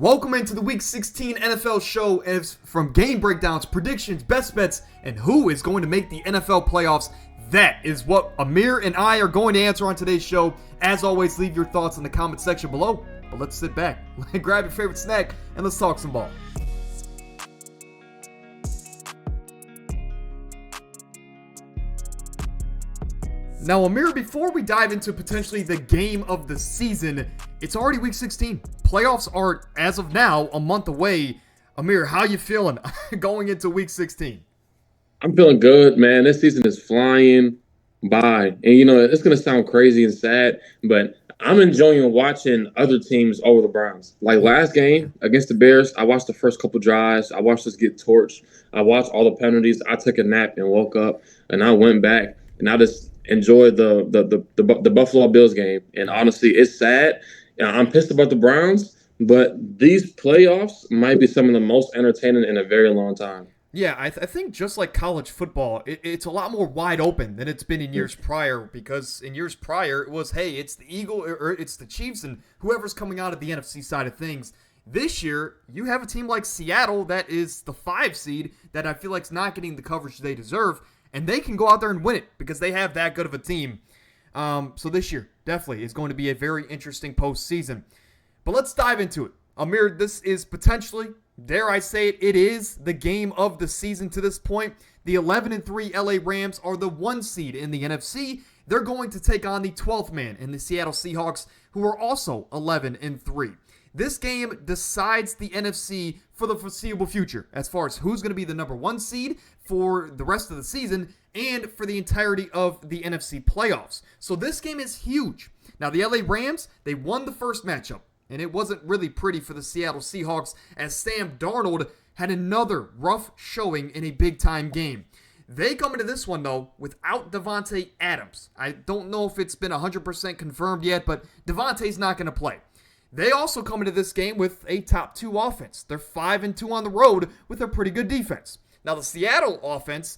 Welcome into the Week 16 NFL show, and it's from game breakdowns, predictions, best bets, and who is going to make the NFL playoffs. That is what Amir and I are going to answer on today's show. As always, leave your thoughts in the comment section below. But let's sit back, grab your favorite snack, and let's talk some ball. Now, Amir, before we dive into potentially the game of the season, it's already Week 16. Playoffs are, as of now, a month away. Amir, how you feeling going into Week 16? I'm feeling good, man. This season is flying by. And, it's going to sound crazy and sad, but I'm enjoying watching other teams over the Browns. Like last game against the Bears, I watched the first couple drives. I watched us get torched. I watched all the penalties. I took a nap and woke up, and I went back, and I just enjoyed the Buffalo Bills game. And honestly, it's sad. I'm pissed about the Browns, but these playoffs might be some of the most entertaining in a very long time. Yeah, I think just like college football, it's a lot more wide open than it's been in years prior, because in years prior, it was, hey, it's the Eagles or it's the Chiefs and whoever's coming out of the NFC side of things. This year, you have a team like Seattle that is the 5 seed that I feel like is not getting the coverage they deserve, and they can go out there and win it because they have that good of a team. So this year definitely is going to be a very interesting postseason. But let's dive into it. Amir, this is potentially, dare I say it, it is the game of the season to this point. The 11-3 LA Rams are the 1 seed in the NFC. They're going to take on the 12th man in the Seattle Seahawks, who are also 11-3. This game decides the NFC for the foreseeable future as far as who's going to be the number 1 seed for the rest of the season and for the entirety of the NFC playoffs. So this game is huge. Now, the LA Rams, they won the first matchup, and it wasn't really pretty for the Seattle Seahawks as Sam Darnold had another rough showing in a big-time game. They come into this one, though, without Davante Adams. I don't know if it's been 100% confirmed yet, but Davante's not going to play. They also come into this game with a top 2 offense. They're 5-2 on the road with a pretty good defense. Now, the Seattle offense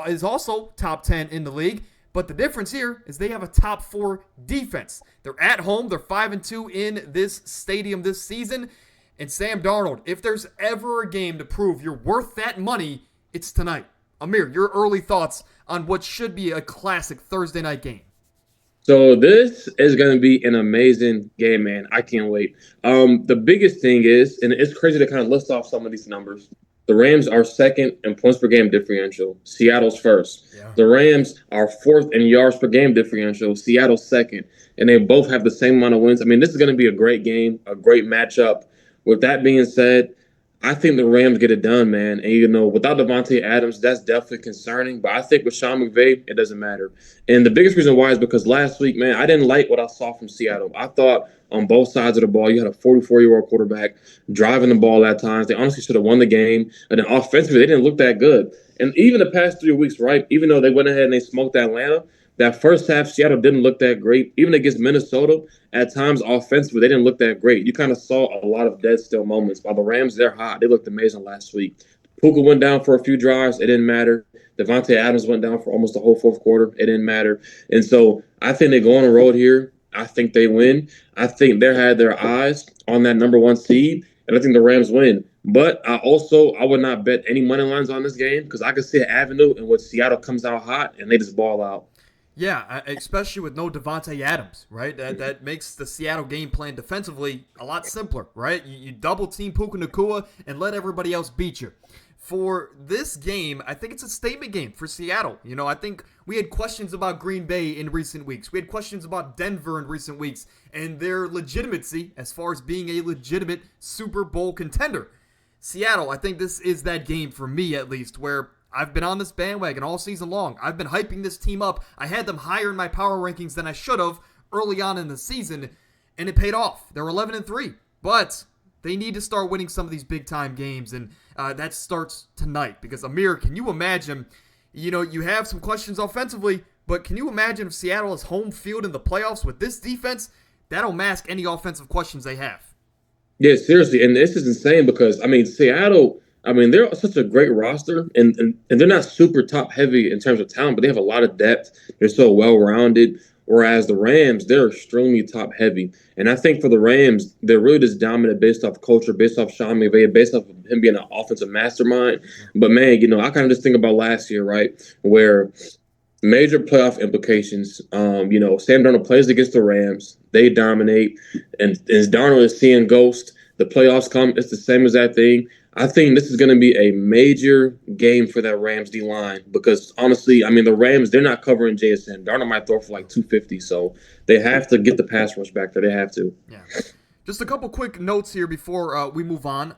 is also top 10 in the league, but the difference here is they have a top 4 defense. They're at home. They're 5-2 in this stadium this season. And Sam Darnold, if there's ever a game to prove you're worth that money, it's tonight. Amir, your early thoughts on what should be a classic Thursday night game. So this is going to be an amazing game, man. I can't wait. The biggest thing is, and it's crazy to kind of list off some of these numbers, the Rams are 2nd in points per game differential. Seattle's 1st. Yeah. The Rams are 4th in yards per game differential. Seattle's 2nd. And they both have the same amount of wins. I mean, this is going to be a great game, a great matchup. With that being said, I think the Rams get it done, man. And, without Davante Adams, that's definitely concerning. But I think with Sean McVay, it doesn't matter. And the biggest reason why is because last week, man, I didn't like what I saw from Seattle. I thought on both sides of the ball, you had a 44-year-old quarterback driving the ball at times. They honestly should have won the game. And then offensively, they didn't look that good. And even the past 3 weeks, right, even though they went ahead and they smoked Atlanta, that first half, Seattle didn't look that great. Even against Minnesota, at times offensively, they didn't look that great. You kind of saw a lot of dead still moments. While the Rams, they're hot. They looked amazing last week. Puka went down for a few drives. It didn't matter. Davante Adams went down for almost the whole fourth quarter. It didn't matter. And so I think they go on the road here. I think they win. I think they had their eyes on that number 1 seed, and I think the Rams win. But I would not bet any money lines on this game because I could see an avenue in which Seattle comes out hot and they just ball out. Yeah, especially with no Davante Adams, right? That makes the Seattle game plan defensively a lot simpler, right? You double team Puka Nacua and let everybody else beat you. For this game, I think it's a statement game for Seattle. I think we had questions about Green Bay in recent weeks. We had questions about Denver in recent weeks and their legitimacy as far as being a legitimate Super Bowl contender. Seattle, I think this is that game for me at least where I've been on this bandwagon all season long. I've been hyping this team up. I had them higher in my power rankings than I should have early on in the season, and it paid off. They're 11-3, but they need to start winning some of these big-time games, and that starts tonight. Because, Amir, can you imagine, you have some questions offensively, but can you imagine if Seattle is home field in the playoffs with this defense? That'll mask any offensive questions they have. Yeah, seriously, and this is insane because, Seattle – they're such a great roster, and they're not super top heavy in terms of talent, but they have a lot of depth. They're so well-rounded. Whereas the Rams, they're extremely top heavy. And I think for the Rams, they're really just dominant based off culture, based off Sean McVay, based off of him being an offensive mastermind. But man, I kind of just think about last year, right? Where major playoff implications. Sam Darnold plays against the Rams. They dominate. And as Darnold is seeing ghost, the playoffs come. It's the same as that thing. I think this is going to be a major game for that Rams D line because honestly, I mean, the Rams, they're not covering JSN. Darnold might throw for like 250. So they have to get the pass rush back there. They have to. Yeah. Just a couple quick notes here before we move on.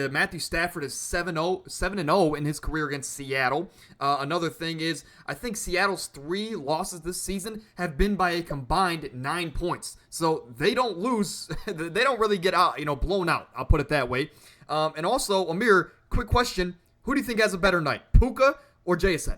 Matthew Stafford is 7-0 in his career against Seattle. Another thing is, I think Seattle's 3 losses this season have been by a combined 9 points. So they don't lose. They don't really get out, blown out. I'll put it that way. And also, Amir, quick question. Who do you think has a better night, Puka or JSN?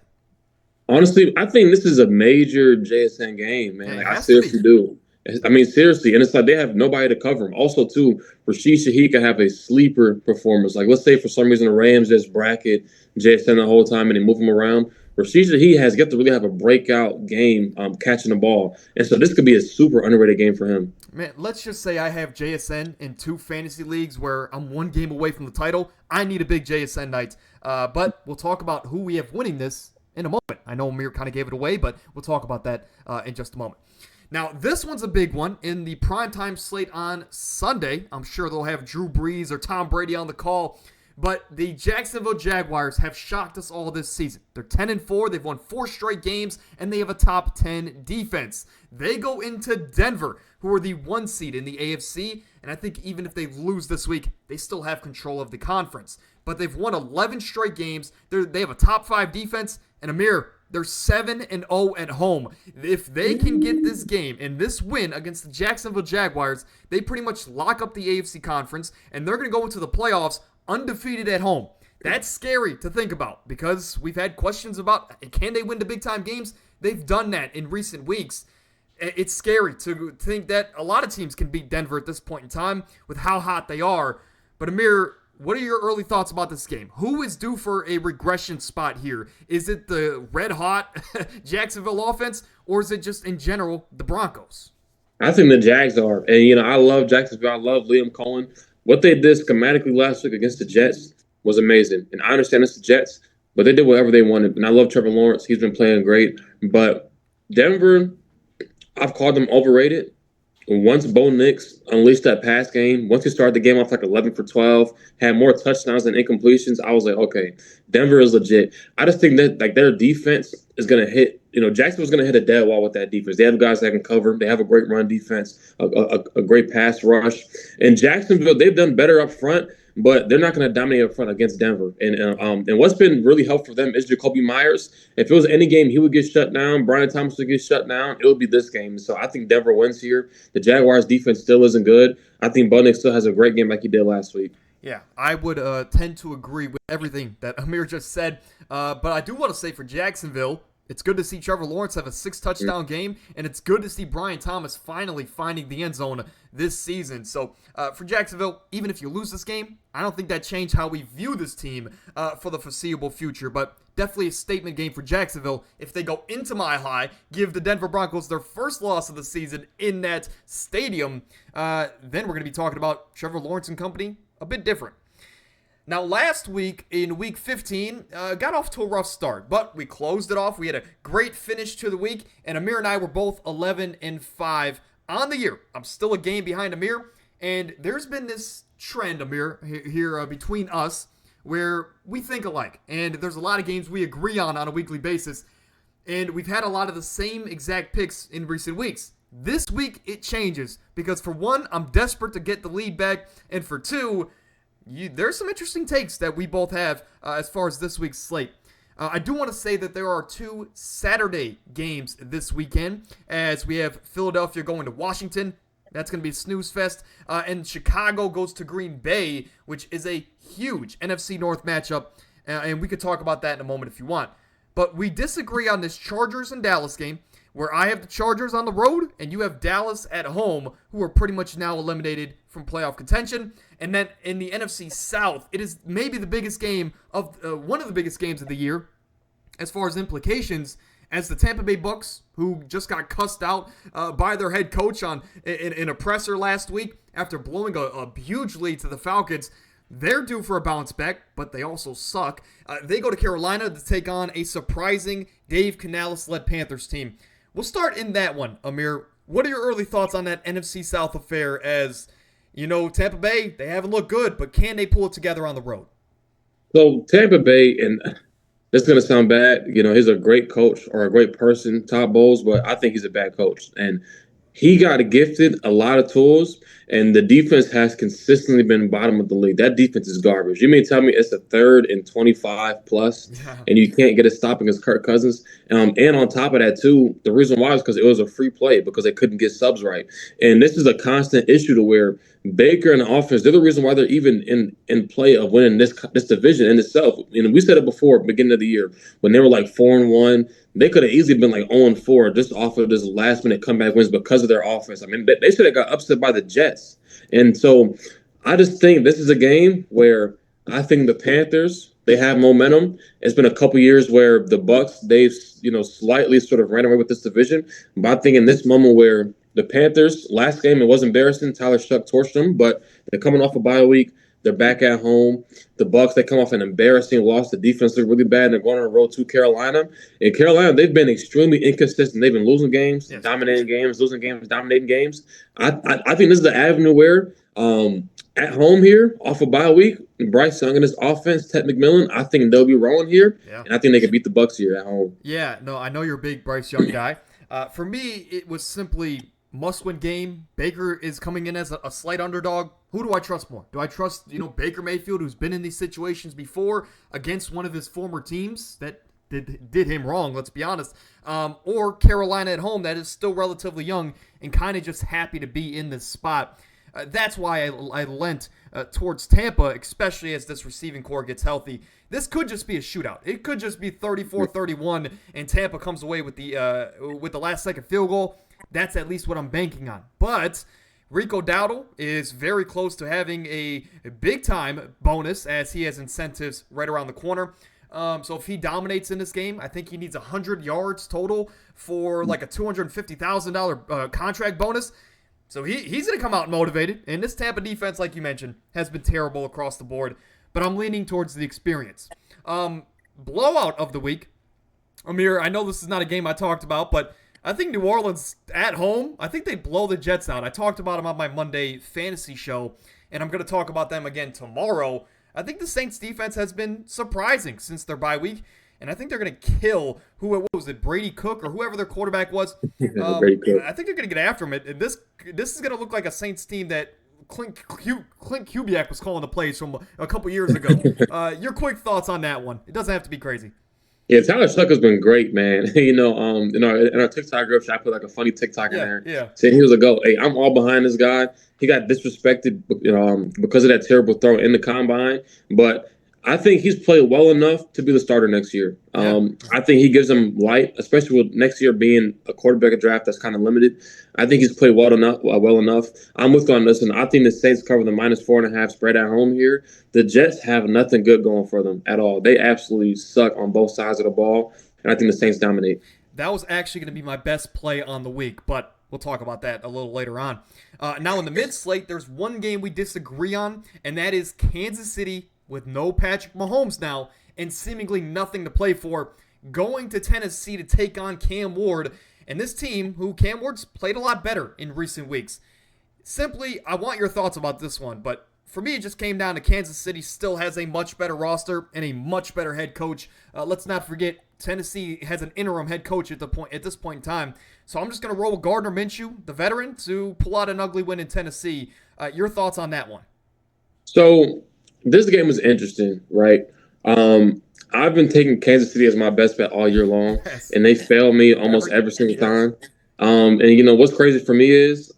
Honestly, I think this is a major JSN game, man. I seriously do. I mean, seriously, and it's like they have nobody to cover him. Also, too, Rashid Shaheed can have a sleeper performance. Like, let's say for some reason the Rams just bracket JSN the whole time and they move him around. Rashid Shaheed has got to really have a breakout game catching the ball. And so this could be a super underrated game for him. Man, let's just say I have JSN in 2 fantasy leagues where I'm 1 game away from the title. I need a big JSN night. But we'll talk about who we have winning this in a moment. I know Amir kind of gave it away, but we'll talk about that in just a moment. Now, this one's a big one in the primetime slate on Sunday. I'm sure they'll have Drew Brees or Tom Brady on the call. But the Jacksonville Jaguars have shocked us all this season. They're 10-4. They've won 4 straight games, and they have a top 10 defense. They go into Denver, who are the 1 seed in the AFC. And I think even if they lose this week, they still have control of the conference. But they've won 11 straight games. They have a top 5 defense. And Amir, they're 7-0 at home. If they can get this game and this win against the Jacksonville Jaguars, they pretty much lock up the AFC conference, and they're going to go into the playoffs undefeated at home. That's scary to think about because we've had questions about can they win the big-time games? They've done that in recent weeks. It's scary to think that a lot of teams can beat Denver at this point in time with how hot they are. But Amir, what are your early thoughts about this game? Who is due for a regression spot here? Is it the red-hot Jacksonville offense, or is it just, in general, the Broncos? I think the Jags are. And, I love Jacksonville. I love Liam Cohen. What they did schematically last week against the Jets was amazing. And I understand it's the Jets, but they did whatever they wanted. And I love Trevor Lawrence. He's been playing great. But Denver, I've called them overrated. Once Bo Nix unleashed that pass game, once he started the game off like 11 for 12, had more touchdowns than incompletions, I was like, okay, Denver is legit. I just think that their defense is going to hit, Jacksonville's going to hit a dead wall with that defense. They have guys that can cover. They have a great run defense, a great pass rush. And Jacksonville, they've done better up front, but they're not going to dominate up front against Denver. And what's been really helpful for them is Jacoby Myers. If it was any game, he would get shut down. Brian Thomas would get shut down. It would be this game. So I think Denver wins here. The Jaguars' defense still isn't good. I think Bo Nix still has a great game like he did last week. Yeah, I would tend to agree with everything that Amir just said. But I do want to say for Jacksonville, it's good to see Trevor Lawrence have a 6-touchdown game, and it's good to see Brian Thomas finally finding the end zone this season. So for Jacksonville, even if you lose this game, I don't think that changed how we view this team for the foreseeable future. But definitely a statement game for Jacksonville. If they go into Mile High, give the Denver Broncos their first loss of the season in that stadium, then we're going to be talking about Trevor Lawrence and company a bit different. Now, last week, in Week 15, got off to a rough start, but we closed it off. We had a great finish to the week, and Amir and I were both 11-5 on the year. I'm still a game behind Amir, and there's been this trend, Amir, here between us, where we think alike, and there's a lot of games we agree on a weekly basis, and we've had a lot of the same exact picks in recent weeks. This week, it changes, because for one, I'm desperate to get the lead back, and for two, there's some interesting takes that we both have as far as this week's slate. I do want to say that there are 2 Saturday games this weekend, as we have Philadelphia going to Washington. That's going to be a snooze fest. And Chicago goes to Green Bay, which is a huge NFC North matchup. And we could talk about that in a moment if you want. But we disagree on this Chargers and Dallas game, where I have the Chargers on the road and you have Dallas at home, who are pretty much now eliminated from playoff contention. And then in the NFC South, it is maybe the biggest game of one of the biggest games of the year as far as implications. as the Tampa Bay Bucks, who just got cussed out by their head coach in a presser last week after blowing a huge lead to the Falcons. They're due for a bounce back, but they also suck. They go to Carolina to take on a surprising Dave Canales-led Panthers team. We'll start in that one, Amir. What are your early thoughts on that NFC South affair? As you know, Tampa Bay, they haven't looked good, but can they pull it together on the road? So Tampa Bay, and this is going to sound bad. He's a great coach or a great person, Todd Bowles, but I think he's a bad coach. And he got gifted a lot of tools, and the defense has consistently been bottom of the league. That defense is garbage. You mean tell me it's a 3rd and 25 plus, and you can't get a stop against Kirk Cousins? And on top of that, too, the reason why is because it was a free play because they couldn't get subs right. And this is a constant issue to where Baker and the offense, they're the reason why they're even in play of winning this division in itself. We said it before, beginning of the year, when they were like 4-1. They could have easily been like 0-4 just off of this last-minute comeback wins because of their offense. I mean, they should have got upset by the Jets. And so I just think this is a game where I think the Panthers, they have momentum. It's been a couple years where the Bucks, they've slightly sort of ran away with this division. But I think in this moment where the Panthers, last game, it was embarrassing. Tyler Shuck torched them, but they're coming off a bye week. They're back at home. The Bucks, they come off an embarrassing loss. The defense looked really bad. They're going on the road to Carolina. In Carolina, they've been extremely inconsistent. They've been losing games, dominating games, losing games, dominating games. I think this is the avenue where at home here, off a bye week, Bryce Young and his offense, Ted McMillan, I think they'll be rolling here. Yeah. And I think they can beat the Bucks here at home. Yeah, no, I know you're a big Bryce Young guy. For me, it was simply must-win game. Baker is coming in as a slight underdog. Who do I trust more? Do I trust, Baker Mayfield, who's been in these situations before against one of his former teams that did him wrong, let's be honest, or Carolina at home that is still relatively young and kind of just happy to be in this spot? That's why I lent towards Tampa, especially as this receiving core gets healthy. This could just be a shootout. It could just be 34-31, and Tampa comes away with the last-second field goal. That's at least what I'm banking on. But Rico Dowdle is very close to having a big-time bonus as he has incentives right around the corner. So if he dominates in this game, I think he needs 100 yards total for like a $250,000 contract bonus. So he's going to come out motivated. And this Tampa defense, like you mentioned, has been terrible across the board. But I'm leaning towards the experience. Blowout of the week. Amir, I know this is not a game I talked about, but I think New Orleans at home, I think they blow the Jets out. I talked about them on my Monday fantasy show, and I'm going to talk about them again tomorrow. I think the Saints defense has been surprising since their bye week, and I think they're going to kill what was it, Brady Cook or whoever their quarterback was. I think they're going to get after him. And this is going to look like a Saints team that Clint Kubiak was calling the plays from a couple years ago. Your quick thoughts on that one. It doesn't have to be crazy. Yeah, Tyler Shuck has been great, man. In our TikTok group, I put like a funny TikTok in there. Yeah. Saying he was a go. Hey, I'm all behind this guy. He got disrespected, because of that terrible throw in the combine. But I think he's played well enough to be the starter next year. I think he gives them light, especially with next year being a quarterback draft that's kind of limited. I think he's played well enough. I'm with you on this, and I think the Saints cover the -4.5 spread at home here. The Jets have nothing good going for them at all. They absolutely suck on both sides of the ball, and I think the Saints dominate. That was actually going to be my best play on the week, but we'll talk about that a little later on. Now in the mid-slate, there's one game we disagree on, and that is Kansas City with no Patrick Mahomes now and seemingly nothing to play for, going to Tennessee to take on Cam Ward. And this team, who Cam Ward's played a lot better in recent weeks. Simply, I want your thoughts about this one, but for me, it just came down to Kansas City still has a much better roster and a much better head coach. Let's not forget, Tennessee has an interim head coach at this point in time. So I'm just going to roll with Gardner Minshew, the veteran, to pull out an ugly win in Tennessee. Your thoughts on that one? So this game was interesting, right? I've been taking Kansas City as my best bet all year long, and they fail me almost every single time. And what's crazy for me is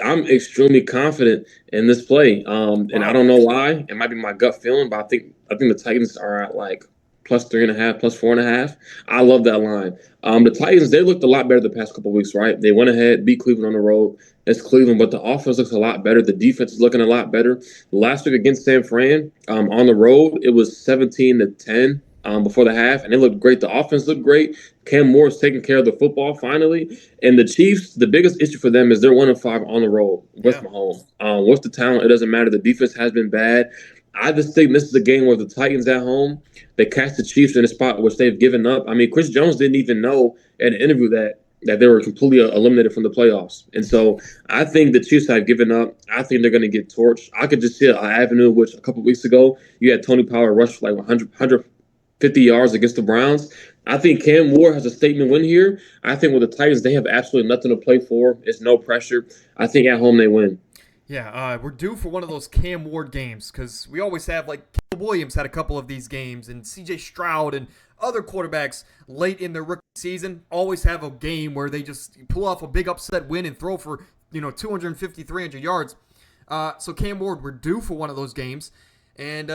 I'm extremely confident in this play. And I don't know why. It might be my gut feeling, but I think the Titans are at like +3.5, +4.5. I love that line. The Titans, they looked a lot better the past couple of weeks, right? They went ahead, beat Cleveland on the road. It's Cleveland, but the offense looks a lot better. The defense is looking a lot better. Last week against San Fran, on the road, it was 17-10. before the half, and they looked great. The offense looked great. Cam Moore's taking care of the football finally. And the Chiefs, the biggest issue for them is they're 1-5 on the road with Yeah. Mahomes. With the talent, it doesn't matter. The defense has been bad. I just think this is a game where the Titans at home, they catch the Chiefs in a spot which they've given up. I mean, Chris Jones didn't even know in an interview that they were completely eliminated from the playoffs. And so I think the Chiefs have given up. I think they're going to get torched. I could just see an avenue which a couple weeks ago you had Tony Pollard rush for like 150 yards against the Browns. I think Cam Moore has a statement win here. I think with the Titans, they have absolutely nothing to play for. It's no pressure. I think at home they win. Yeah, we're due for one of those Cam Ward games because we always have, like, Caleb Williams had a couple of these games, and C.J. Stroud and other quarterbacks late in their rookie season always have a game where they just pull off a big upset win and throw for, 250, 300 yards. So Cam Ward, we're due for one of those games. And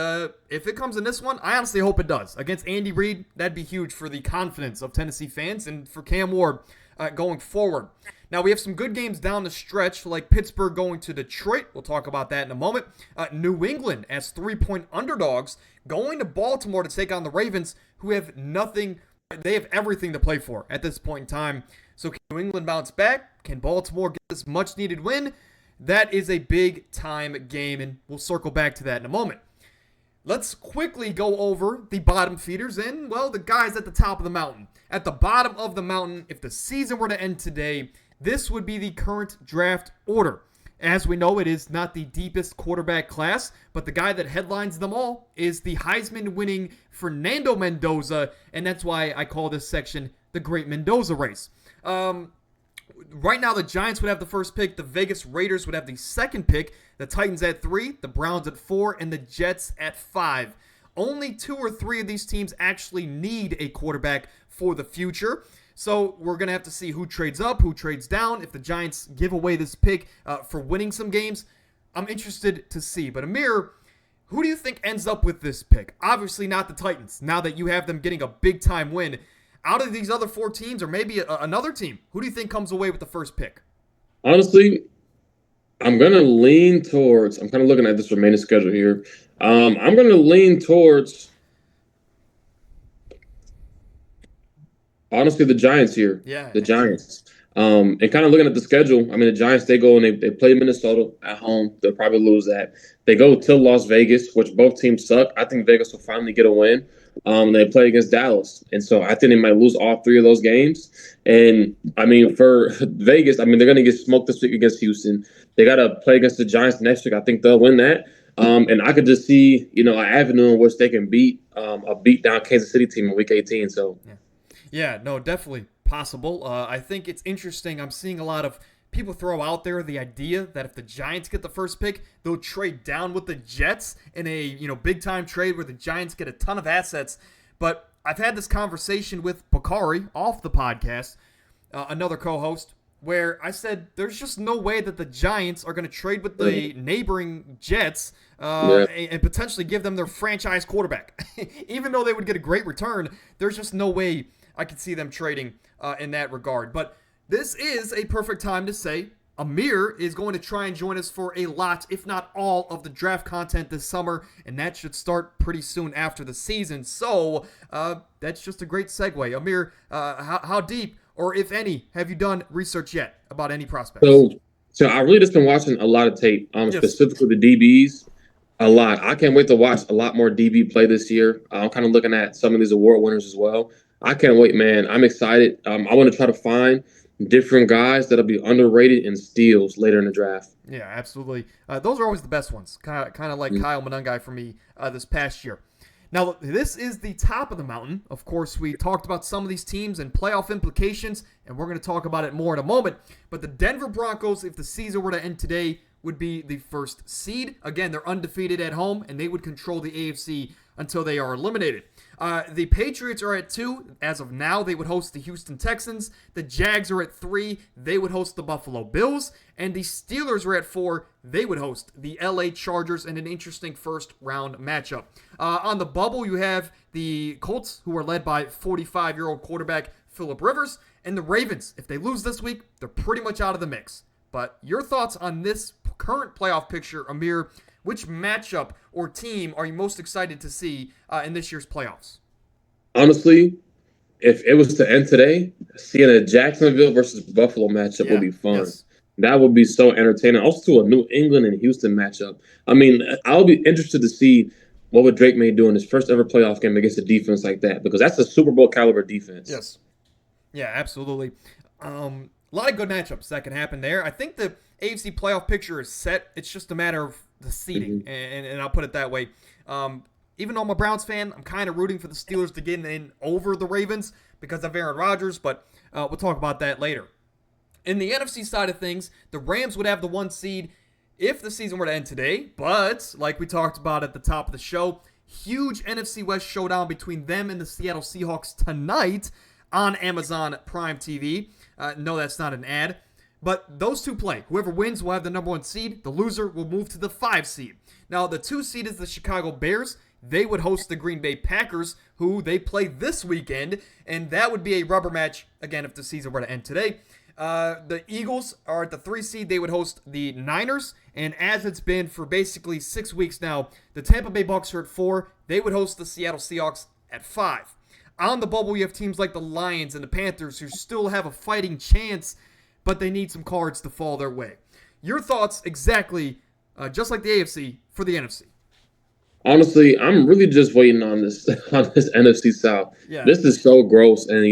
if it comes in this one, I honestly hope it does. Against Andy Reid, that'd be huge for the confidence of Tennessee fans and for Cam Ward going forward. Now, we have some good games down the stretch, like Pittsburgh going to Detroit. We'll talk about that in a moment. New England as 3-point underdogs going to Baltimore to take on the Ravens, who have nothing. They have everything to play for at this point in time. So can New England bounce back? Can Baltimore get this much-needed win? That is a big-time game, and we'll circle back to that in a moment. Let's quickly go over the bottom feeders and, well, the guys at the top of the mountain. At the bottom of the mountain, if the season were to end today, this would be the current draft order. As we know, it is not the deepest quarterback class, but the guy that headlines them all is the Heisman-winning Fernando Mendoza, and that's why I call this section the Great Mendoza Race. Right now, the Giants would have the first pick. The Vegas Raiders would have the second pick. The Titans at 3, the Browns at 4, and the Jets at 5. Only 2 or 3 of these teams actually need a quarterback for the future. So we're going to have to see who trades up, who trades down. If the Giants give away this pick for winning some games, I'm interested to see. But Amir, who do you think ends up with this pick? Obviously not the Titans, now that you have them getting a big-time win. Out of these other 4 teams, or maybe another team, who do you think comes away with the first pick? Honestly, I'm going to lean towards – I'm kind of looking at this remaining schedule here. I'm going to lean towards – honestly, the Giants here. Yeah. The Giants. And kind of looking at the schedule, I mean, the Giants, they go and they play Minnesota at home. They'll probably lose that. They go to Las Vegas, which both teams suck. I think Vegas will finally get a win. They play against Dallas. And so I think they might lose all 3 of those games. And, I mean, for Vegas, I mean, they're going to get smoked this week against Houston. They got to play against the Giants next week. I think they'll win that. And I could just see, an avenue in which they can beat down Kansas City team in Week 18. So, Yeah, no, definitely possible. I think it's interesting. I'm seeing a lot of people throw out there the idea that if the Giants get the first pick, they'll trade down with the Jets in a big-time trade where the Giants get a ton of assets. But I've had this conversation with Bakari off the podcast, another co-host, where I said there's just no way that the Giants are going to trade with the neighboring Jets and potentially give them their franchise quarterback. Even though they would get a great return, there's just no way I could see them trading in that regard. But this is a perfect time to say Amir is going to try and join us for a lot, if not all, of the draft content this summer, and that should start pretty soon after the season. So that's just a great segue. Amir, how deep, or if any, have you done research yet about any prospects? So I really just been watching a lot of tape, specifically the DBs. A lot. I can't wait to watch a lot more DB play this year. I'm kind of looking at some of these award winners as well. I can't wait, man. I'm excited. I want to try to find different guys that'll be underrated in steals later in the draft. Yeah, absolutely. Those are always the best ones, kind of like Kyle Monangai for me this past year. Now, this is the top of the mountain. Of course, we talked about some of these teams and playoff implications, and we're going to talk about it more in a moment. But the Denver Broncos, if the season were to end today, would be the first seed. Again, they're undefeated at home, and they would control the AFC until they are eliminated. The Patriots are at 2. As of now, they would host the Houston Texans. The Jags are at 3. They would host the Buffalo Bills. And the Steelers are at 4. They would host the LA Chargers in an interesting first-round matchup. On the bubble, you have the Colts, who are led by 45-year-old quarterback Phillip Rivers. And the Ravens, if they lose this week, they're pretty much out of the mix. But your thoughts on this current playoff picture, Amir? Which matchup or team are you most excited to see in this year's playoffs? Honestly, if it was to end today, seeing a Jacksonville versus Buffalo matchup would Yeah. be fun. Yes. That would be so entertaining. Also, a New England and Houston matchup. I mean, I'll be interested to see what would Drake may do in his first ever playoff game against a defense like that because that's a Super Bowl caliber defense. Yes. Yeah, absolutely. A lot of good matchups that can happen there. I think the AFC playoff picture is set. It's just a matter of the seeding, Mm-hmm. and I'll put it that way. Even though I'm a Browns fan, I'm kind of rooting for the Steelers to get in over the Ravens because of Aaron Rodgers, but we'll talk about that later. In the NFC side of things, the Rams would have the 1 seed if the season were to end today, but like we talked about at the top of the show, huge NFC West showdown between them and the Seattle Seahawks tonight on Amazon Prime TV. No, that's not an ad. But those two play. Whoever wins will have the number 1 seed. The loser will move to the 5 seed. Now, the 2 seed is the Chicago Bears. They would host the Green Bay Packers, who they play this weekend, and that would be a rubber match, again, if the season were to end today. The Eagles are at the 3 seed. They would host the Niners. And as it's been for basically 6 weeks now, the Tampa Bay Bucks are at 4. They would host the Seattle Seahawks at 5. On the bubble, you have teams like the Lions and the Panthers who still have a fighting chance, but they need some cards to fall their way. Your thoughts exactly, just like the AFC, for the NFC. Honestly, I'm really just waiting on this on this NFC South. Yeah. This is so gross, and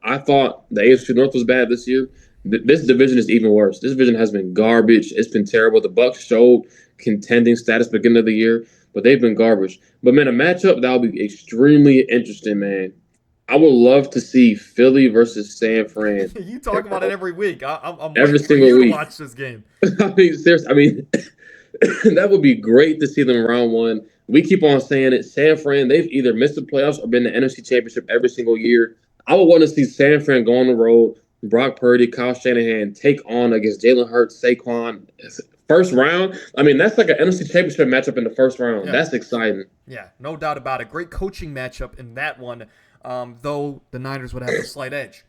I thought the AFC North was bad this year. This division is even worse. This division has been garbage. It's been terrible. The Bucks showed contending status beginning of the year, but they've been garbage. But man, a matchup that'll be extremely interesting, man. I would love to see Philly versus San Fran. You talk about it every week. I'm Every waiting for single you to week. watch this game. I mean, seriously. I mean, that would be great to see them round one. We keep on saying it. San Fran, they've either missed the playoffs or been in the NFC Championship every single year. I would want to see San Fran go on the road, Brock Purdy, Kyle Shanahan take on against Jalen Hurts, Saquon. First round. I mean, that's like an NFC Championship matchup in the first round. Yeah. That's exciting. Yeah, no doubt about it. Great coaching matchup in that one, though the Niners would have a slight edge.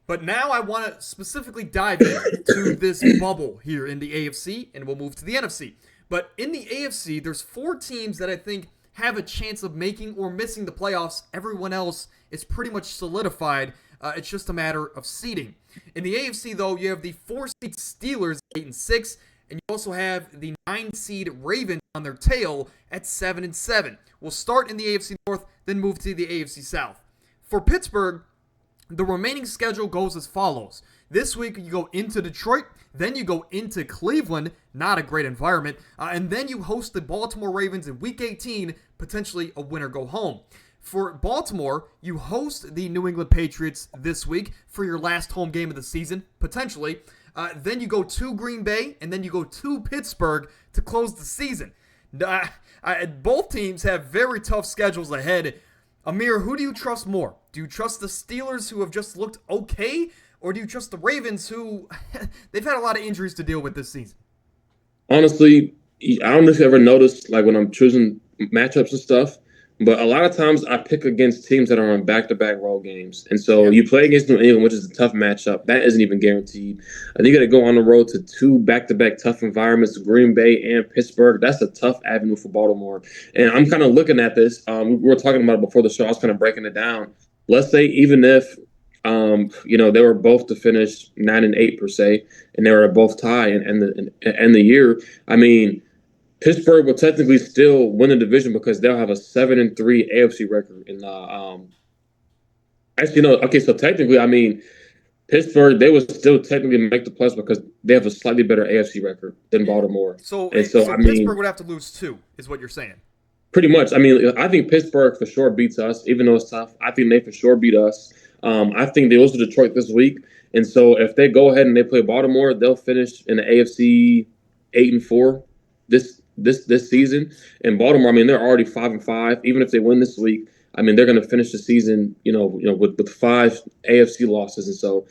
But now I want to specifically dive into this bubble here in the AFC, and we'll move to the NFC. But in the AFC, there's 4 teams that I think have a chance of making or missing the playoffs. Everyone else is pretty much solidified. It's just a matter of seeding. In the AFC, though, you have the 4-seed Steelers, 8-6, and you also have the 9-seed Ravens on their tail at 7-7. We'll start in the AFC North, then move to the AFC South. For Pittsburgh, the remaining schedule goes as follows. This week, you go into Detroit, then you go into Cleveland, not a great environment, and then you host the Baltimore Ravens in Week 18, potentially a winner go home. For Baltimore, you host the New England Patriots this week for your last home game of the season, potentially. Then you go to Green Bay, and then you go to Pittsburgh to close the season. Both teams have very tough schedules ahead. Amir, who do you trust more? Do you trust the Steelers, who have just looked okay, or do you trust the Ravens, who they've had a lot of injuries to deal with this season? Honestly, I don't know if you ever noticed, like when I'm choosing matchups and stuff, but a lot of times I pick against teams that are on back-to-back road games. And so you play against New England, which is a tough matchup. That isn't even guaranteed. And you got to go on the road to 2 back-to-back tough environments, Green Bay and Pittsburgh. That's a tough avenue for Baltimore. And I'm kind of looking at this. We were talking about it before the show. I was kind of breaking it down. Let's say even if they were both to finish 9-8 per se, and they were both tie and the year. I mean, Pittsburgh will technically still win the division because they'll have a 7-3 AFC record. Actually, no. Okay, so technically, I mean, Pittsburgh they would still technically make the playoffs because they have a slightly better AFC record than Baltimore. So I mean, Pittsburgh would have to lose 2, is what you're saying. Pretty much. I mean, I think Pittsburgh for sure beats us, even though it's tough. I think they for sure beat us. I think they lose to Detroit this week, and so if they go ahead and they play Baltimore, they'll finish in the AFC 8-4 this season. And Baltimore, I mean, they're already 5-5. Even if they win this week, I mean, they're going to finish the season, with 5 AFC losses. And so,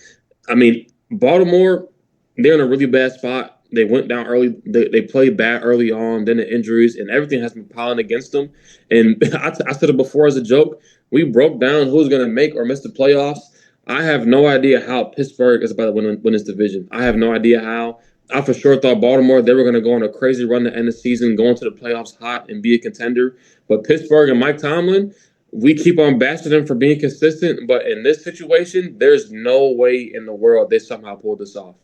I mean, Baltimore, they're in a really bad spot. They went down early. They played bad early on. Then the injuries and everything has been piling against them. And I said it before as a joke. We broke down who's going to make or miss the playoffs. I have no idea how Pittsburgh is about to win this division. I have no idea how. I for sure thought Baltimore, they were going to go on a crazy run to end the season, go into the playoffs hot and be a contender. But Pittsburgh and Mike Tomlin, we keep on bashing them for being consistent, but in this situation, there's no way in the world they somehow pulled this off.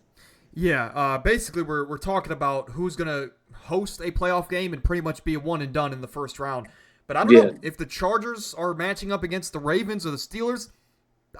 Yeah, basically we're talking about who's going to host a playoff game and pretty much be a one and done in the first round. But I don't Yeah. know if the Chargers are matching up against the Ravens or the Steelers.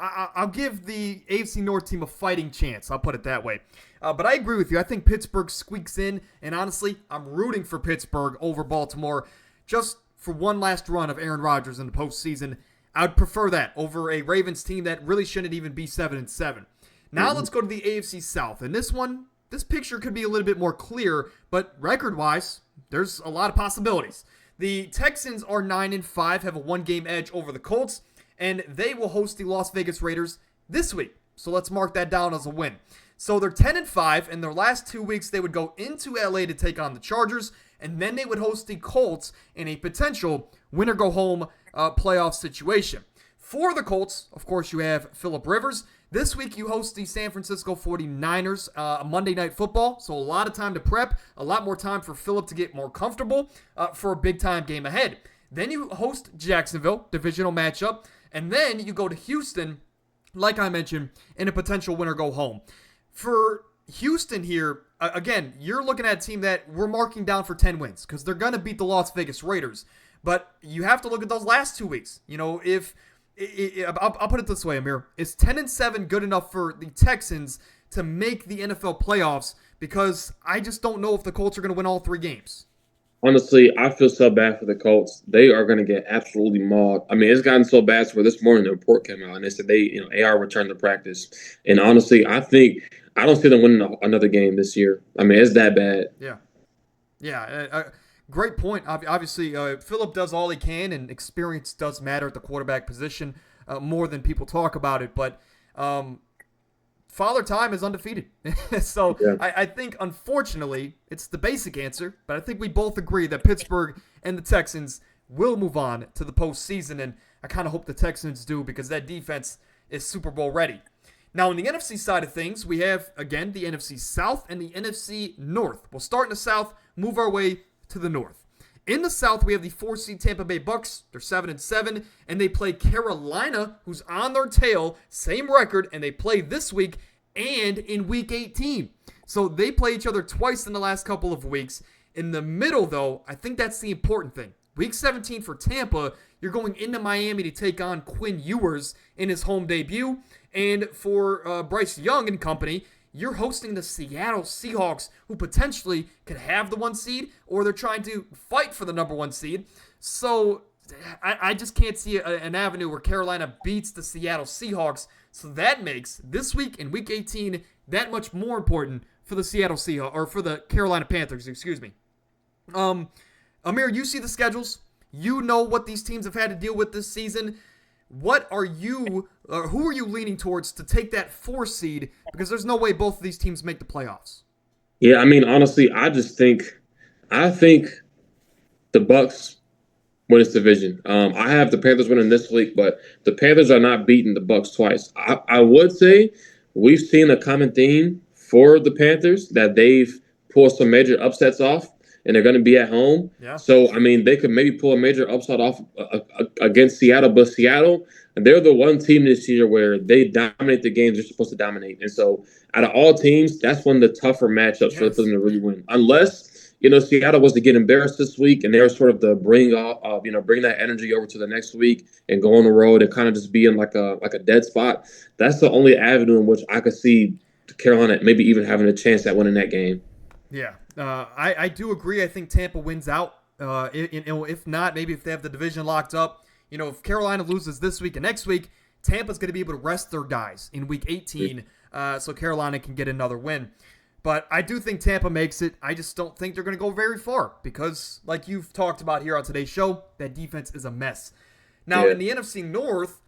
I'll give the AFC North team a fighting chance. I'll put it that way. But I agree with you. I think Pittsburgh squeaks in, and honestly, I'm rooting for Pittsburgh over Baltimore just for one last run of Aaron Rodgers in the postseason. I would prefer that over a Ravens team that really shouldn't even be 7-7. Now let's go to the AFC South. And this picture could be a little bit more clear, but record-wise, there's a lot of possibilities. The Texans are 9-5, have a one-game edge over the Colts, and they will host the Las Vegas Raiders this week. So let's mark that down as a win. So they're 10-5, and their last 2 weeks they would go into LA to take on the Chargers, and then they would host the Colts in a potential win-or-go-home playoff situation. For the Colts, of course, you have Phillip Rivers. This week you host the San Francisco 49ers Monday Night Football, so a lot of time to prep, a lot more time for Phillip to get more comfortable for a big-time game ahead. Then you host Jacksonville, divisional matchup, and then you go to Houston, like I mentioned, in a potential win-or-go-home. For Houston here, again, you're looking at a team that we're marking down for 10 wins because they're going to beat the Las Vegas Raiders. But you have to look at those last 2 weeks. You know, I'll put it this way, Amir. Is 10-7 good enough for the Texans to make the NFL playoffs? Because I just don't know if the Colts are going to win all 3 games. Honestly, I feel so bad for the Colts. They are going to get absolutely mauled. I mean, it's gotten so bad where this morning the report came out and they said AR returned to practice. And honestly, I don't see them winning another game this year. I mean, it's that bad. Yeah. Great point. Obviously, Phillip does all he can, and experience does matter at the quarterback position more than people talk about it. But Father Time is undefeated. So Yeah. I think, unfortunately, it's the basic answer, but I think we both agree that Pittsburgh and the Texans will move on to the postseason, and I kind of hope the Texans do because that defense is Super Bowl ready. Now, on the NFC side of things, we have, again, the NFC South and the NFC North. We'll start in the South, move our way to the North. In the South, we have the 4-seed Tampa Bay Bucks. They're 7-7, and they play Carolina, who's on their tail, same record, and they play this week and in Week 18. So they play each other twice in the last couple of weeks. In the middle, though, I think that's the important thing. Week 17 for Tampa, you're going into Miami to take on Quinn Ewers in his home debut. And for Bryce Young and company, you're hosting the Seattle Seahawks, who potentially could have the 1 seed, or they're trying to fight for the number 1 seed. So I just can't see an avenue where Carolina beats the Seattle Seahawks. So that makes this week in Week 18 that much more important for the Seattle Seahawks, or for the Carolina Panthers, excuse me. Amir, you see the schedules. You know what these teams have had to deal with this season. What are you, who are you leaning towards to take that 4 seed? Because there's no way both of these teams make the playoffs. Yeah, I mean, honestly, I think the Bucks win this division. I have the Panthers winning this week, but the Panthers are not beating the Bucks twice. I would say we've seen a common theme for the Panthers that they've pulled some major upsets off, and they're going to be at home. Yeah. So, I mean, they could maybe pull a major upset off against Seattle, but Seattle, they're the one team this year where they dominate the games they're supposed to dominate. And so, out of all teams, that's one of the tougher matchups for them to really win. Unless, Seattle was to get embarrassed this week and they're sort of to bring that energy over to the next week and go on the road and kind of just be in like a dead spot. That's the only avenue in which I could see Carolina maybe even having a chance at winning that game. Yeah, I do agree. I think Tampa wins out. If not, maybe if they have the division locked up, if Carolina loses this week and next week, Tampa's going to be able to rest their guys in Week 18, so Carolina can get another win. But I do think Tampa makes it. I just don't think they're going to go very far because, like you've talked about here on today's show, that defense is a mess. Now, in the NFC North,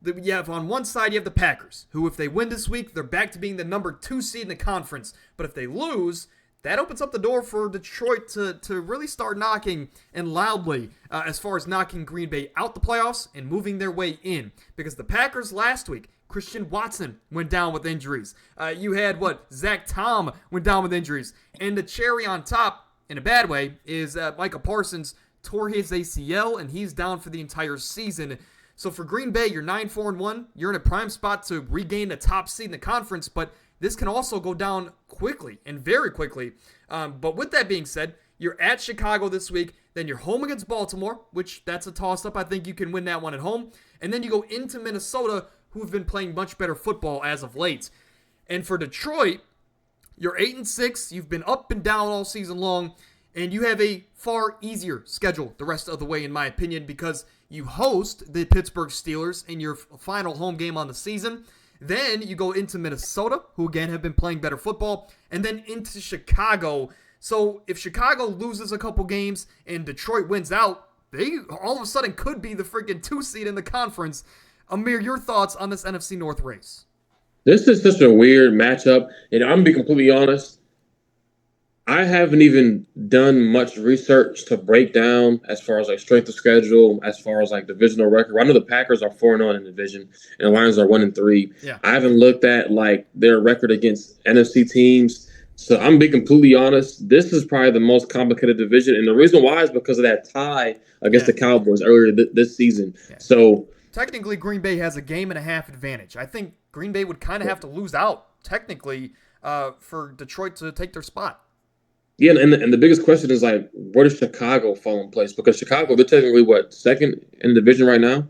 you have on one side, you have the Packers, who if they win this week, they're back to being the number 2 seed in the conference. But if they lose, that opens up the door for Detroit to really start knocking, and loudly, as far as knocking Green Bay out the playoffs and moving their way in. Because the Packers last week, Christian Watson went down with injuries. You had, Zach Tom went down with injuries. And the cherry on top, in a bad way, is Micah Parsons tore his ACL, and he's down for the entire season. So for Green Bay, you're 9-4-1. You're in a prime spot to regain the top seed in the conference, but this can also go down quickly and very quickly. But with that being said, you're at Chicago this week. Then you're home against Baltimore, which that's a toss-up. I think you can win that one at home. And then you go into Minnesota, who've been playing much better football as of late. And for Detroit, you're 8-6. You've been up and down all season long. And you have a far easier schedule the rest of the way, in my opinion, because you host the Pittsburgh Steelers in your final home game on the season. Then you go into Minnesota, who again have been playing better football, and then into Chicago. So if Chicago loses a couple games and Detroit wins out, they all of a sudden could be the freaking 2 seed in the conference. Amir, your thoughts on this NFC North race? This is such a weird matchup, and I'm going to be completely honest. I haven't even done much research to break down as far as like strength of schedule, as far as like divisional record. I know the Packers are 4-0 in the division, and the Lions are 1-3. Yeah. I haven't looked at like their record against NFC teams. So I'm being completely honest. This is probably the most complicated division, and the reason why is because of that tie against the Cowboys earlier this season. Yeah. So technically, Green Bay has a game and a half advantage. I think Green Bay would kind of have to lose out technically for Detroit to take their spot. Yeah, and the biggest question is like, where does Chicago fall in place? Because Chicago, they're technically second in the division right now.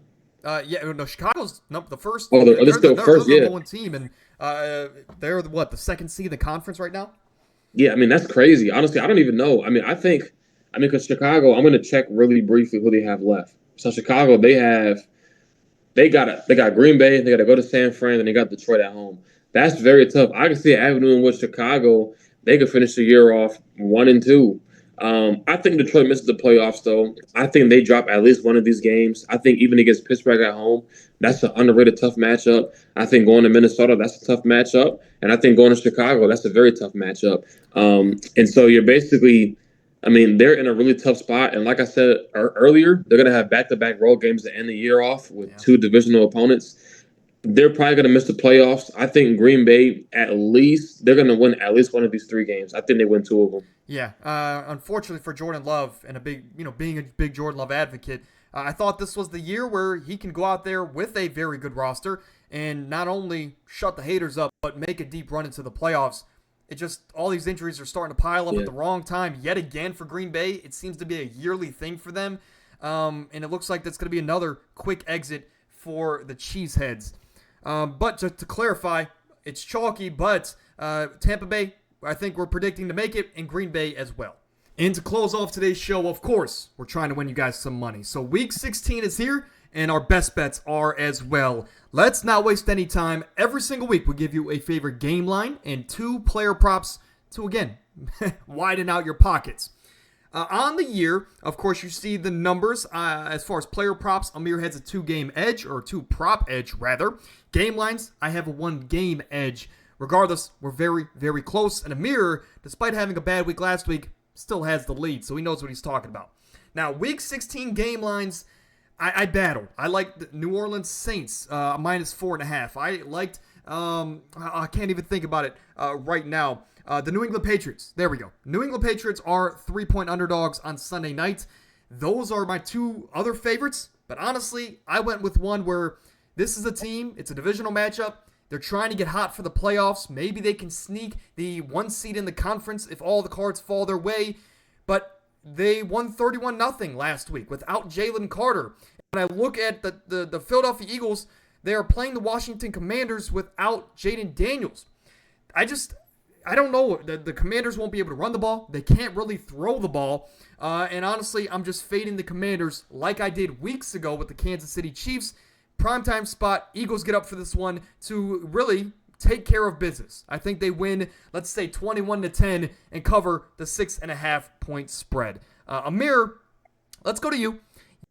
Chicago's the first. Oh, they're still first. They're the number one team, and they're the second seed in the conference right now. Yeah, I mean that's crazy. Honestly, I don't even know. Because Chicago, I'm going to check really briefly who they have left. So Chicago, they got Green Bay, they got to go to San Fran, and they got Detroit at home. That's very tough. I can see an avenue in which Chicago, they could finish the year off 1-2. I think Detroit misses the playoffs, though. I think they drop at least one of these games. I think even against Pittsburgh at home, that's an underrated tough matchup. I think going to Minnesota, that's a tough matchup. And I think going to Chicago, that's a very tough matchup. And so you're basically, they're in a really tough spot. And like I said earlier, they're going to have back-to-back road games to end the year off with two divisional opponents. They're probably going to miss the playoffs. I think Green Bay, at least, they're going to win at least one of these 3 games. I think they win 2 of them. Yeah. Unfortunately for Jordan Love and being a big Jordan Love advocate, I thought this was the year where he can go out there with a very good roster and not only shut the haters up, but make a deep run into the playoffs. All these injuries are starting to pile up at the wrong time yet again for Green Bay. It seems to be a yearly thing for them. And it looks like that's going to be another quick exit for the Cheeseheads. But just to clarify, it's chalky, but Tampa Bay, I think we're predicting to make it, and Green Bay as well. And to close off today's show, of course, we're trying to win you guys some money. So Week 16 is here, and our best bets are as well. Let's not waste any time. Every single week, we give you a favorite game line and 2 player props to, again, widen out your pockets. On the year, of course, you see the numbers. As far as player props, Amir has a 2-game edge, or 2-prop edge, rather. Game lines, I have a 1-game edge. Regardless, we're very, very close. And Amir, despite having a bad week last week, still has the lead, so he knows what he's talking about. Now, Week 16 game lines, I battled. I liked the New Orleans Saints, minus 4.5. I liked, I can't even think about it right now. The New England Patriots. There we go. New England Patriots are 3-point underdogs on Sunday night. Those are my 2 other favorites. But honestly, I went with one where this is a team. It's a divisional matchup. They're trying to get hot for the playoffs. Maybe they can sneak the 1 seed in the conference if all the cards fall their way. But they won 31-0 last week without Jalen Carter. When I look at the Philadelphia Eagles, they are playing the Washington Commanders without Jaden Daniels. I don't know. The Commanders won't be able to run the ball. They can't really throw the ball. And honestly, I'm just fading the Commanders like I did weeks ago with the Kansas City Chiefs. Primetime spot. Eagles get up for this one to really take care of business. I think they win, let's say, 21-10 and cover the 6.5-point spread. Amir, let's go to you.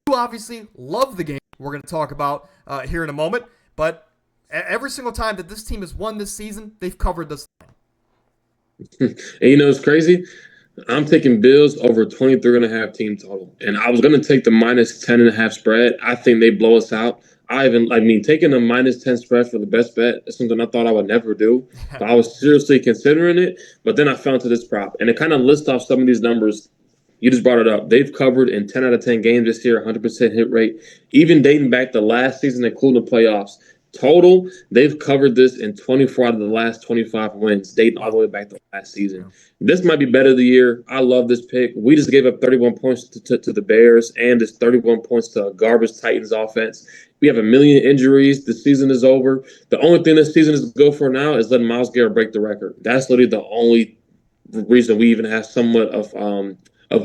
You obviously love the game we're going to talk about here in a moment. But every single time that this team has won this season, they've covered this line. And it's crazy. I'm taking Bills over 23.5 team total. And I was going to take the minus 10.5 spread. I think they blow us out. Taking a minus 10 spread for the best bet is something I thought I would never do. But I was seriously considering it. But then I fell into this prop. And it kind of lists off some of these numbers You just brought it up. They've covered in 10 out of 10 games this year, 100% hit rate, even dating back to last season, including the playoffs. Total, they've covered this in 24 out of the last 25 wins, dating all the way back to last season. Yeah. This might be better of the year. I love this pick. We just gave up 31 points to the Bears, and it's 31 points to a garbage Titans offense. We have a million injuries. The season is over. The only thing this season is good for now is letting Myles Garrett break the record. That's literally the only reason we even have somewhat of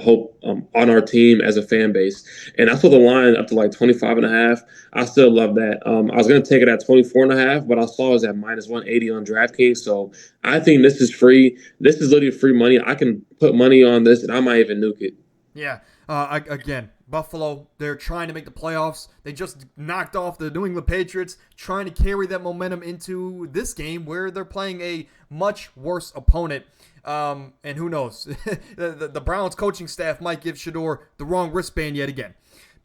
hope on our team as a fan base. And I saw the line up to like 25 and a half. I still love that. I was going to take it at 24 and a half, but I saw it was at minus 180 on DraftKings. So I think this is free. This is literally free money. I can put money on this, and I might even nuke it. Yeah. Again, Buffalo, they're trying to make the playoffs. They just knocked off the New England Patriots, trying to carry that momentum into this game where they're playing a much worse opponent. And who knows? the Browns coaching staff might give Shador the wrong wristband yet again.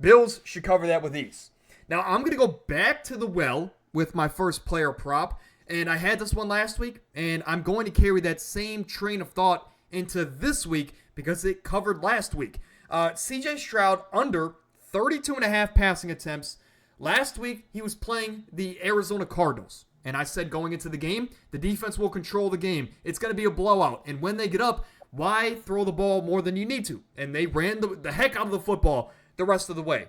Bills should cover that with ease. Now, I'm going to go back to the well with my first player prop. And I had this one last week, and I'm going to carry that same train of thought into this week because it covered last week. CJ Stroud under 32.5 passing attempts. Last week, he was playing the Arizona Cardinals. And I said going into the game, the defense will control the game. It's going to be a blowout. And when they get up, why throw the ball more than you need to? And they ran the heck out of the football the rest of the way.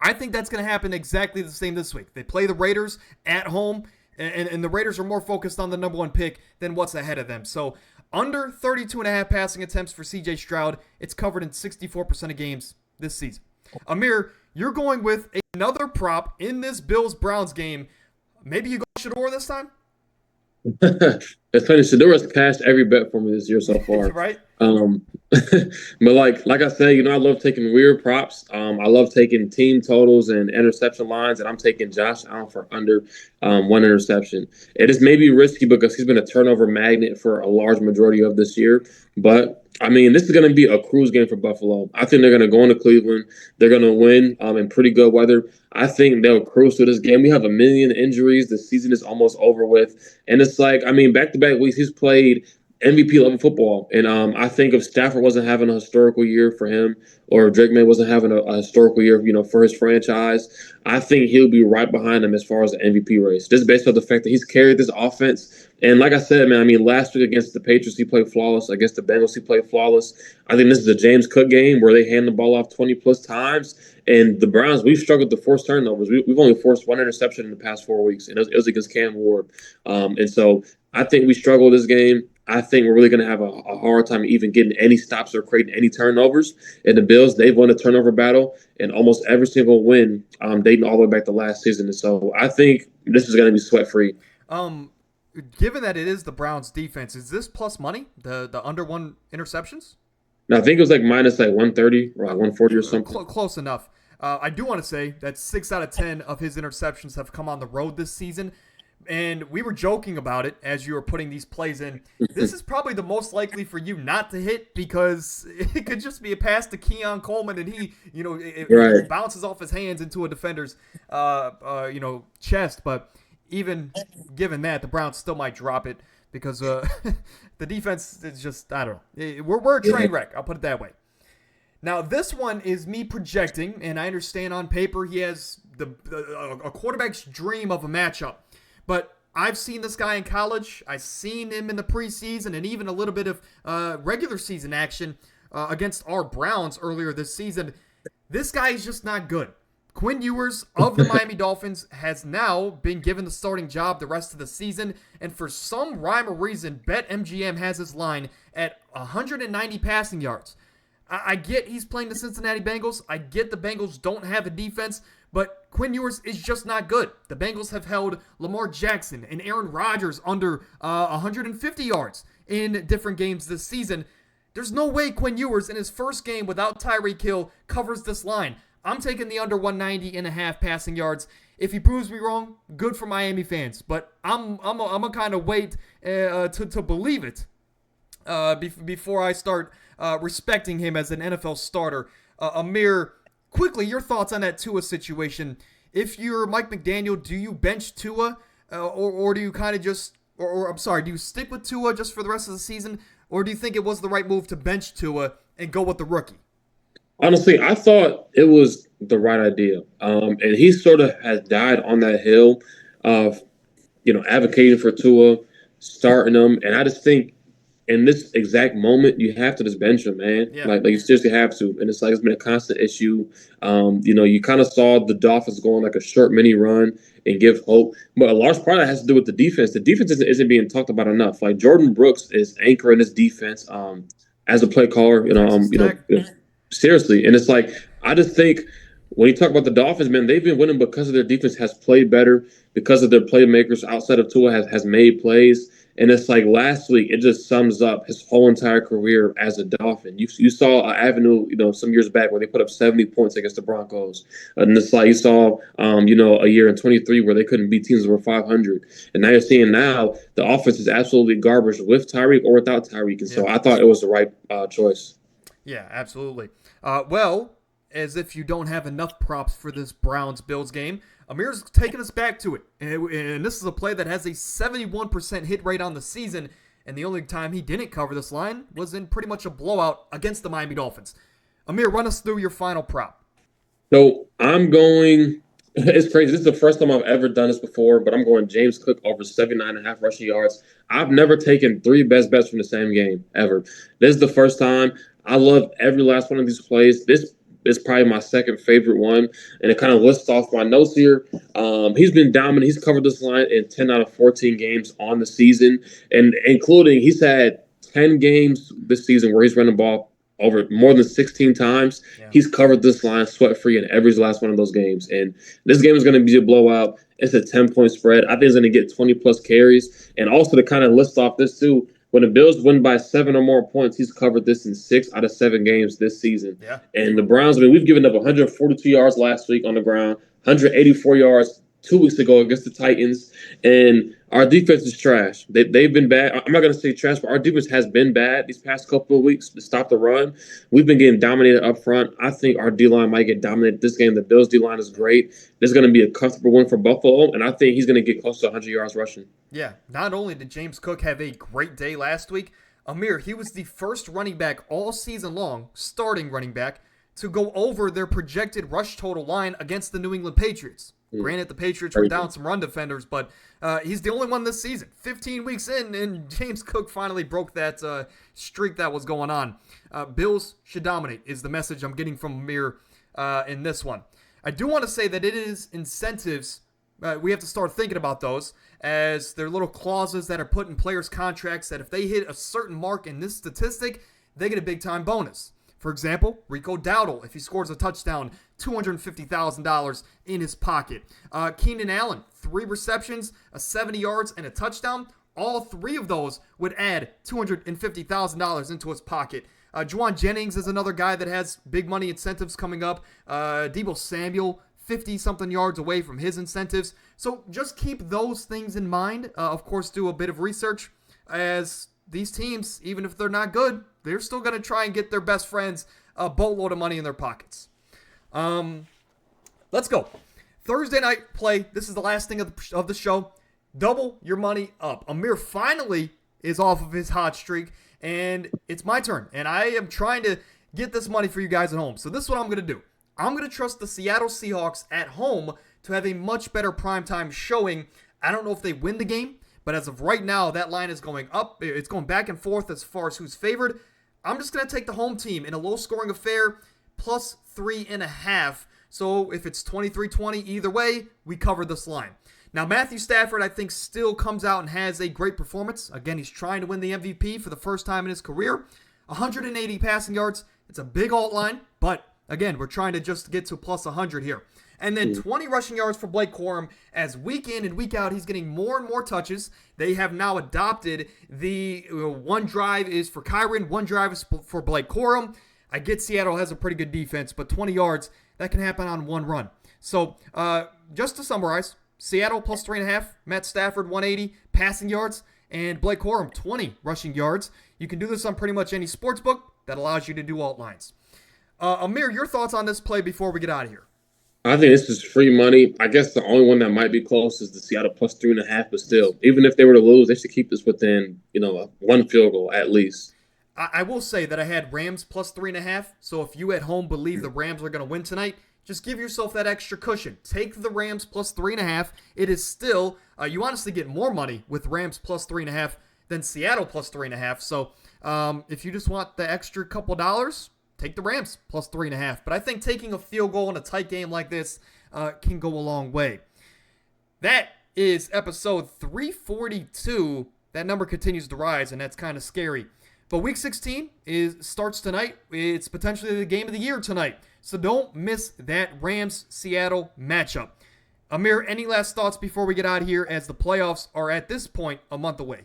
I think that's going to happen exactly the same this week. They play the Raiders at home, and the Raiders are more focused on the number one pick than what's ahead of them. So under 32.5 passing attempts for CJ Stroud. It's covered in 64% of games this season. Amir, you're going with another prop in this Bills-Browns game. Maybe you go Shador this time? It's funny. Shador has cashed every bet for me this year so far. Right? But like I said, I love taking weird props. I love taking team totals and interception lines, and I'm taking Josh Allen for under one interception. It is maybe risky because he's been a turnover magnet for a large majority of this year. But, this is going to be a cruise game for Buffalo. I think they're going to go into Cleveland. They're going to win in pretty good weather. I think they'll cruise through this game. We have a million injuries. The season is almost over with. And it's like, back-to-back weeks, he's played MVP level football. And I think if Stafford wasn't having a historical year for him, or if Drake May wasn't having a historical year, for his franchise, I think he'll be right behind him as far as the MVP race. Just based on the fact that he's carried this offense. And like I said, man, last week against the Patriots, he played flawless. Against the Bengals, he played flawless. I think this is a James Cook game where they hand the ball off 20-plus times. And the Browns, we've struggled to force turnovers. We've only forced one interception in the past 4 weeks, and it was against Cam Ward. And so I think we struggle this game. I think we're really going to have a hard time even getting any stops or creating any turnovers. And the Bills, they've won a turnover battle in almost every single win, dating all the way back to last season. And so I think this is going to be sweat-free. Given that it is the Browns' defense, is this plus money, the under one interceptions? No, I think it was minus 130 or 140 or something. Close enough. I do want to say that 6 out of 10 of his interceptions have come on the road this season. And we were joking about it as you were putting these plays in. This is probably the most likely for you not to hit because it could just be a pass to Keon Coleman and it bounces off his hands into a defender's, chest. But even given that, the Browns still might drop it because the defense is just, I don't know. We're a train wreck. I'll put it that way. Now, this one is me projecting, and I understand on paper he has a quarterback's dream of a matchup. But I've seen this guy in college. I've seen him in the preseason and even a little bit of regular season action against our Browns earlier this season. This guy is just not good. Quinn Ewers of the Miami Dolphins has now been given the starting job the rest of the season. And for some rhyme or reason, BetMGM has his line at 190 passing yards. I get he's playing the Cincinnati Bengals. I get the Bengals don't have a defense. But Quinn Ewers is just not good. The Bengals have held Lamar Jackson and Aaron Rodgers under 150 yards in different games this season. There's no way Quinn Ewers in his first game without Tyreek Hill covers this line. I'm taking the under 190.5 passing yards. If he proves me wrong, good for Miami fans. But I'm gonna kind of wait to believe it before I start respecting him as an NFL starter. Amir, quickly, your thoughts on that Tua situation. If you're Mike McDaniel, do you bench Tua or do you kind of just, or I'm sorry, do you stick with Tua just for the rest of the season? or do you think it was the right move to bench Tua and go with the rookie? Honestly, I thought it was the right idea. And he sort of has died on that hill of, advocating for Tua, starting him. And I just think in this exact moment, you have to just bench him, man. Yeah. Like you seriously have to. And it's like it's been a constant issue. You kind of saw the Dolphins go on like a short mini run and give hope, but a large part of that has to do with the defense. The defense isn't being talked about enough. Like Jordan Brooks is anchoring this defense as a play caller. Texas Tech. Seriously, and it's like I just think when you talk about the Dolphins, man, they've been winning because of their defense has played better, because of their playmakers outside of Tua has made plays. And it's like last week, it just sums up his whole entire career as a Dolphin. You saw an avenue, some years back where they put up 70 points against the Broncos. And it's like you saw, a year in 23 where they couldn't beat teams that were 500. And now you're seeing now the offense is absolutely garbage with Tyreek or without Tyreek. And so I thought it was the right choice. Yeah, absolutely. Well, as if you don't have enough props for this Browns-Bills game, Amir's taking us back to it. And this is a play that has a 71% hit rate on the season, and the only time he didn't cover this line was in pretty much a blowout against the Miami Dolphins. Amir, run us through your final prop. So I'm going – it's crazy. This is the first time I've ever done this before, but I'm going James Cook over 79.5 rushing yards. I've never taken three best bets from the same game, ever. This is the first time. I love every last one of these plays. This is probably my second favorite one, and it kind of lists off my notes here. He's been dominant. He's covered this line in 10 out of 14 games on the season, and including he's had 10 games this season where he's run the ball over more than 16 times. Yeah. He's covered this line sweat-free in every last one of those games, and this game is going to be a blowout. It's a 10-point spread. I think he's going to get 20-plus carries, and also to kind of list off this too, when the Bills win by 7 or more points, he's covered this in 6 out of 7 games this season. Yeah. And the Browns, we've given up 142 yards last week on the ground, 184 yards 2 weeks ago against the Titans. And our defense is trash. They've been bad. I'm not going to say trash, but our defense has been bad these past couple of weeks to stop the run. We've been getting dominated up front. I think our D-line might get dominated this game. The Bills' D-line is great. This is going to be a comfortable win for Buffalo, and I think he's going to get close to 100 yards rushing. Yeah, not only did James Cook have a great day last week, Amir, he was the first running back all season long, starting running back, to go over their projected rush total line against the New England Patriots. Granted, the Patriots were down some run defenders, but he's the only one this season. 15 weeks in, and James Cook finally broke that streak that was going on. Bills should dominate is the message I'm getting from Amir in this one. I do want to say that it is incentives. We have to start thinking about those as they're little clauses that are put in players' contracts that if they hit a certain mark in this statistic, they get a big-time bonus. For example, Rico Dowdle, if he scores a touchdown, $250,000 in his pocket. Keenan Allen, 3 receptions, 70 yards, and a touchdown. All 3 of those would add $250,000 into his pocket. Juwan Jennings is another guy that has big money incentives coming up. Deebo Samuel, 50-something yards away from his incentives. So just keep those things in mind. Of course, do a bit of research as these teams, even if they're not good, they're still going to try and get their best friends a boatload of money in their pockets. Let's go. Thursday night play. This is the last thing of the show. Double your money up. Amir finally is off of his hot streak, and it's my turn. And I am trying to get this money for you guys at home. So this is what I'm going to do. I'm going to trust the Seattle Seahawks at home to have a much better primetime showing. I don't know if they win the game, but as of right now, that line is going up. It's going back and forth as far as who's favored. I'm just going to take the home team in a low-scoring affair, plus 3.5. So if it's 23-20 either way, we cover this line. Now, Matthew Stafford, I think, still comes out and has a great performance. Again, he's trying to win the MVP for the first time in his career. 180 passing yards. It's a big alt line, but again, we're trying to just get to plus 100 here. And then 20 rushing yards for Blake Corum. As week in and week out, he's getting more and more touches. They have now adopted the one drive is for Kyron, one drive is for Blake Corum. I get Seattle has a pretty good defense, but 20 yards, that can happen on one run. So just to summarize, Seattle plus 3.5, Matt Stafford 180 passing yards, and Blake Corum 20 rushing yards. You can do this on pretty much any sports book that allows you to do alt lines. Amir, your thoughts on this play before we get out of here? I think this is free money. I guess the only one that might be close is the Seattle plus 3.5, but still, even if they were to lose, they should keep this within, one field goal at least. I will say that I had Rams plus 3.5. So if you at home believe the Rams are going to win tonight, just give yourself that extra cushion. Take the Rams plus 3.5. It is still, you honestly get more money with Rams plus 3.5 than Seattle plus 3.5. So if you just want the extra couple dollars, take the Rams plus 3.5. But I think taking a field goal in a tight game like this can go a long way. That is episode 342. That number continues to rise, and that's kind of scary. But Week 16 starts tonight. It's potentially the game of the year tonight. So don't miss that Rams-Seattle matchup. Amir, any last thoughts before we get out of here as the playoffs are at this point a month away?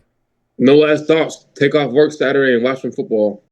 No last thoughts. Take off work Saturday and watch some football.